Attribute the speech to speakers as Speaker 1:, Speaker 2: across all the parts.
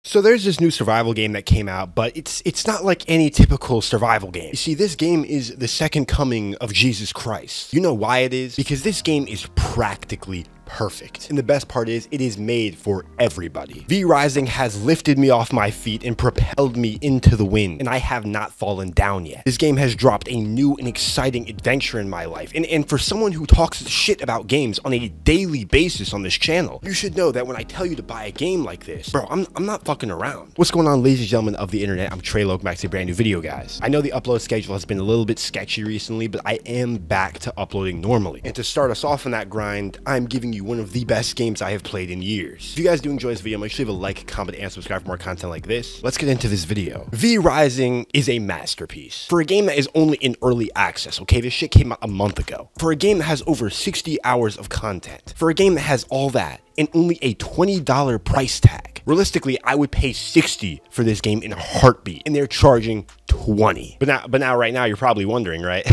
Speaker 1: So there's this new survival game that came out, but it's not like any typical survival game. You see, this game is the second coming of Jesus Christ. You know why it is? Because this game is practically perfect. And the best part is, it is made for everybody. V Rising has lifted me off my feet and propelled me into the wind, and I have not fallen down yet. This game has dropped a new and exciting adventure in my life. And for someone who talks shit about games on a daily basis on this channel, you should know that when I tell you to buy a game like this, bro, I'm not fucking around. What's going on, ladies and gentlemen of the internet? I'm Treyllo, welcome back to a brand new video, guys. I know the upload schedule has been a little bit sketchy recently, but I am back to uploading normally. And to start us off on that grind, I'm giving you one of the best games I have played in years. If you guys do enjoy this video, make sure you leave a like, comment, and subscribe for more content like this. Let's get into this video. V Rising is a masterpiece. For a game that is only in early access, okay, this shit came out a month ago. For a game that has over 60 hours of content. For a game that has all that and only a $20 price tag. Realistically, I would pay $60 for this game in a heartbeat, and they're charging $20. But now, right now, you're probably wondering, right?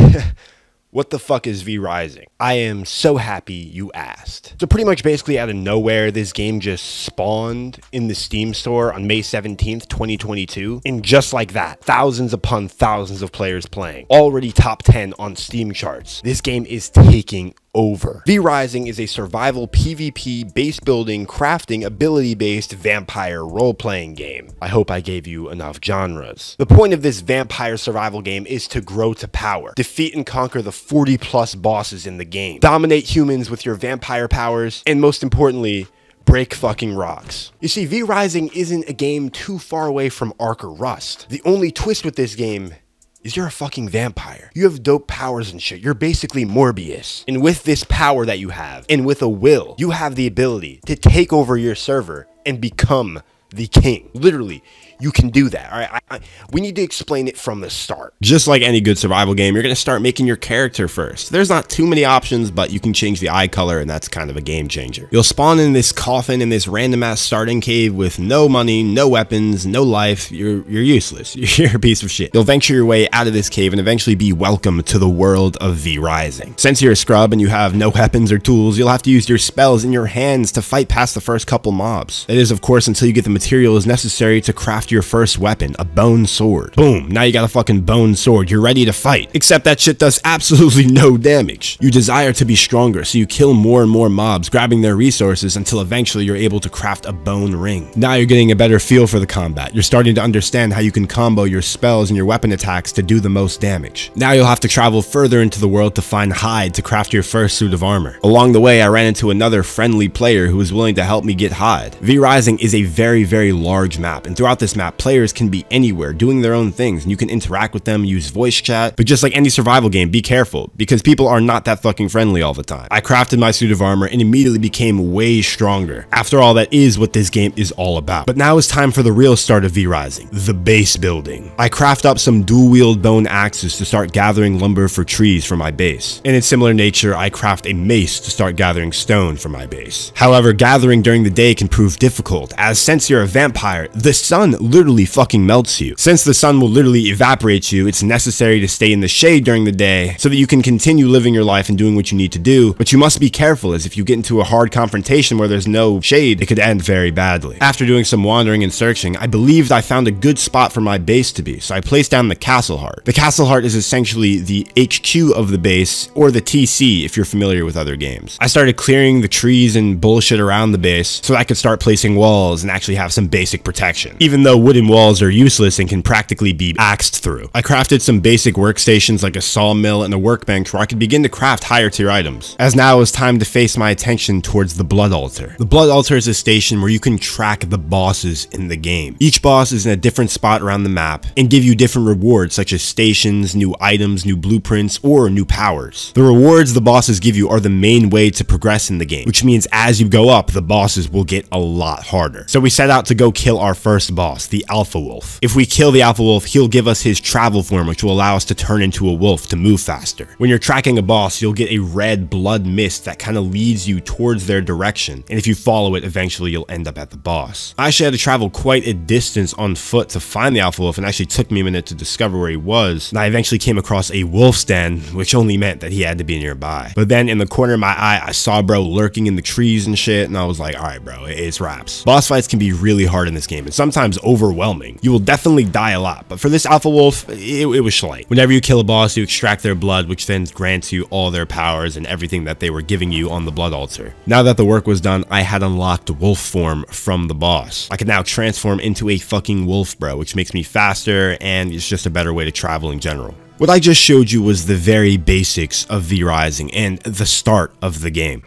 Speaker 1: What the fuck is V Rising? I am so happy you asked. So pretty much basically out of nowhere, this game just spawned in the Steam store on May 17th, 2022. And just like that, thousands upon thousands of players playing. Already top 10 on Steam charts. This game is taking over. V Rising is a survival PvP base building, crafting, ability-based vampire role-playing game. I hope I gave you enough genres. The point of this vampire survival game is to grow to power, defeat and conquer the 40+ bosses in the game, dominate humans with your vampire powers, and most importantly, break fucking rocks. You see, V Rising isn't a game too far away from Ark or Rust. The only twist with this game is you're a fucking vampire. You have dope powers and shit. You're basically Morbius. And with this power that you have, and with a will, you have the ability to take over your server and become the king. Literally, you can do that, all right? We need to explain it from the start. Just like any good survival game, you're gonna start making your character first. There's not too many options, but you can change the eye color, and that's kind of a game changer. You'll spawn in this coffin in this random-ass starting cave with no money, no weapons, no life. You're useless. You're a piece of shit. You'll venture your way out of this cave and eventually be welcome to the world of V Rising. Since you're a scrub and you have no weapons or tools, you'll have to use your spells in your hands to fight past the first couple mobs. That is, of course, until you get the materials necessary to craft your first weapon, a bone sword. Boom, now you got a fucking bone sword. You're ready to fight. Except that shit does absolutely no damage. You desire to be stronger, so you kill more and more mobs, grabbing their resources until eventually you're able to craft a bone ring. Now you're getting a better feel for the combat. You're starting to understand how you can combo your spells and your weapon attacks to do the most damage. Now you'll have to travel further into the world to find hide to craft your first suit of armor. Along the way, I ran into another friendly player who was willing to help me get hide. V Rising is a very, very large map, and throughout this map, players can be anywhere doing their own things, and you can interact with them, use voice chat. But just like any survival game, be careful, because people are not that fucking friendly all the time. I crafted my suit of armor and immediately became way stronger. After all, that is what this game is all about. But now it's time for the real start of V Rising, the base building. I craft up some dual-wield bone axes to start gathering lumber for trees for my base. And in similar nature, I craft a mace to start gathering stone for my base. However, gathering during the day can prove difficult, as since you're a vampire, the sun literally fucking melts you. Since the sun will literally evaporate you, it's necessary to stay in the shade during the day so that you can continue living your life and doing what you need to do. But you must be careful, as if you get into a hard confrontation where there's no shade, it could end very badly. After doing some wandering and searching, I believed I found a good spot for my base to be, so I placed down the castle heart. The castle heart is essentially the HQ of the base, or the TC if you're familiar with other games. I started clearing the trees and bullshit around the base so I could start placing walls and actually have some basic protection, even though wooden walls are useless and can practically be axed through. I crafted some basic workstations like a sawmill and a workbench where I could begin to craft higher tier items. As now it was time to face my attention towards the blood altar. The blood altar is a station where you can track the bosses in the game. Each boss is in a different spot around the map and give you different rewards such as stations, new items, new blueprints, or new powers. The rewards the bosses give you are the main way to progress in the game, which means as you go up, the bosses will get a lot harder. So we set out to go kill our first boss, the Alpha Wolf. If we kill the Alpha Wolf, he'll give us his travel form, which will allow us to turn into a wolf to move faster. When you're tracking a boss, you'll get a red blood mist that kind of leads you towards their direction, and if you follow it, eventually you'll end up at the boss. I actually had to travel quite a distance on foot to find the Alpha Wolf, and actually took me a minute to discover where he was, and I eventually came across a wolf's den, which only meant that he had to be nearby. But then in the corner of my eye, I saw bro lurking in the trees and shit, and I was like, alright bro, it's raps. Boss fights can be really hard in this game, and sometimes overwhelming. You will definitely die a lot, but for this Alpha Wolf, it was slight. Whenever you kill a boss, you extract their blood, which then grants you all their powers and everything that they were giving you on the blood altar. Now that the work was done, I had unlocked wolf form from the boss. I can now transform into a fucking wolf, bro, which makes me faster, and it's just a better way to travel in general. What I just showed you was the very basics of V-Rising and the start of the game.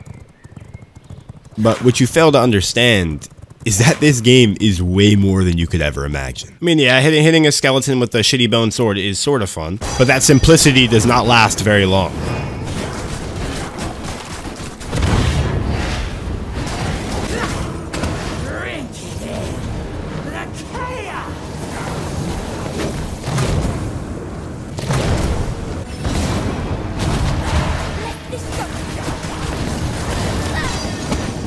Speaker 1: But what you fail to understand is that this game is way more than you could ever imagine. I mean, yeah, hitting a skeleton with a shitty bone sword is sort of fun, but that simplicity does not last very long.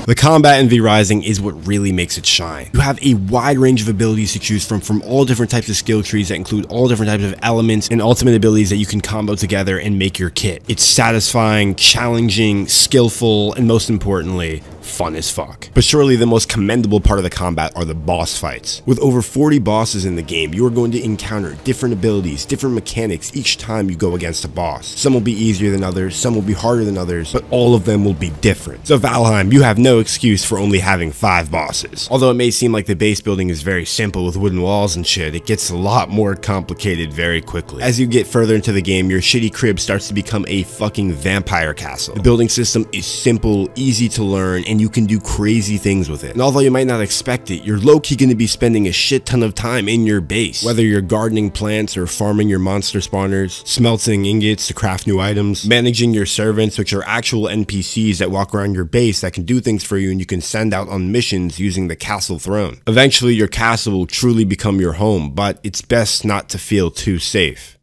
Speaker 1: The combat in V-Rising is what really makes it shine. You have a wide range of abilities to choose from all different types of skill trees that include all different types of elements and ultimate abilities that you can combo together and make your kit. It's satisfying, challenging, skillful, and most importantly, fun as fuck. But surely the most commendable part of the combat are the boss fights. With over 40 bosses in the game, you are going to encounter different abilities, different mechanics each time you go against a boss. Some will be easier than others, some will be harder than others, but all of them will be different. So Valheim, you have no excuse for only having 5 bosses. Although it may seem like the base building is very simple with wooden walls and shit, it gets a lot more complicated very quickly. As you get further into the game, your shitty crib starts to become a fucking vampire castle. The building system is simple, easy to learn, and you can do crazy things with it. And although you might not expect it, you're low-key going to be spending a shit ton of time in your base. Whether you're gardening plants or farming your monster spawners, smelting ingots to craft new items, managing your servants, which are actual NPCs that walk around your base that can do things for you and you can send out on missions using the castle throne. Eventually, your castle will truly become your home, but it's best not to feel too safe.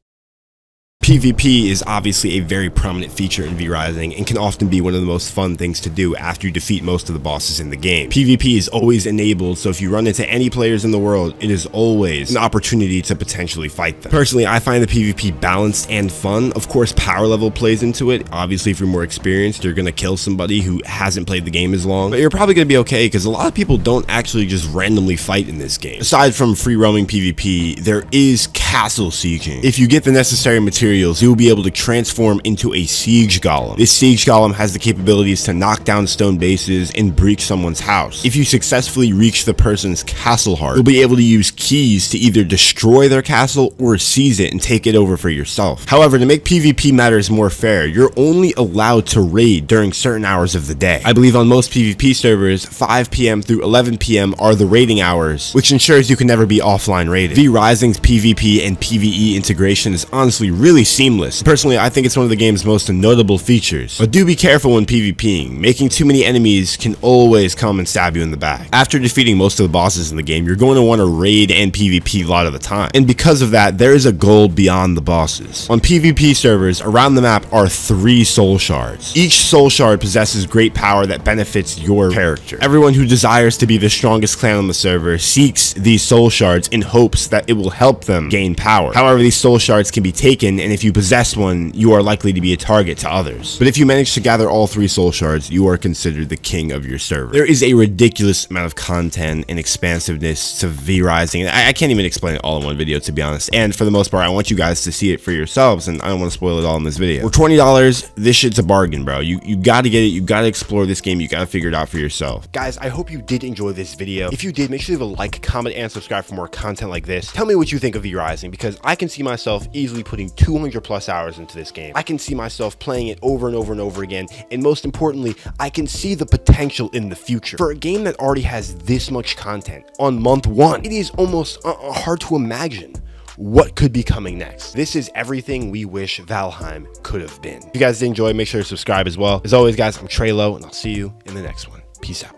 Speaker 1: PvP is obviously a very prominent feature in V-Rising and can often be one of the most fun things to do after you defeat most of the bosses in the game. PvP is always enabled, so if you run into any players in the world, it is always an opportunity to potentially fight them. Personally, I find the PvP balanced and fun. Of course, power level plays into it. Obviously, if you're more experienced, you're going to kill somebody who hasn't played the game as long, but you're probably going to be okay because a lot of people don't actually just randomly fight in this game. Aside from free roaming PvP, there is castle sieging. If you get the necessary materials, you will be able to transform into a siege golem. This siege golem has the capabilities to knock down stone bases and breach someone's house. If you successfully reach the person's castle heart, you'll be able to use keys to either destroy their castle or seize it and take it over for yourself. However, to make PvP matters more fair, you're only allowed to raid during certain hours of the day. I believe on most PvP servers, 5 PM through 11 PM are the raiding hours, which ensures you can never be offline raided. V-Rising's PvP and PvE integration is honestly really seamless. Personally, I think it's one of the game's most notable features. But do be careful when PvPing. Making too many enemies can always come and stab you in the back. After defeating most of the bosses in the game, you're going to want to raid and PvP a lot of the time. And because of that, there is a goal beyond the bosses. On PvP servers, around the map are 3 soul shards. Each soul shard possesses great power that benefits your character. Everyone who desires to be the strongest clan on the server seeks these soul shards in hopes that it will help them gain power. However, these soul shards can be taken, and if you possess one, you are likely to be a target to others. But if you manage to gather all 3 soul shards, you are considered the king of your server. There is a ridiculous amount of content and expansiveness to V-Rising. I can't even explain it all in one video, to be honest. And for the most part, I want you guys to see it for yourselves, and I don't want to spoil it all in this video. For $20, this shit's a bargain, bro. You gotta get it. You gotta explore this game. You gotta figure it out for yourself. Guys, I hope you did enjoy this video. If you did, make sure you leave a like, comment, and subscribe for more content like this. Tell me what you think of V-Rising, because I can see myself easily putting 200+ hours into this game. I can see myself playing it over and over and over again, and most importantly, I can see the potential in the future. For a game that already has this much content on month 1, it is almost hard to imagine what could be coming next. This is everything we wish Valheim could have been. If you guys did enjoy, make sure to subscribe as well. As always, guys, I'm Treyllo, and I'll see you in the next one. Peace out.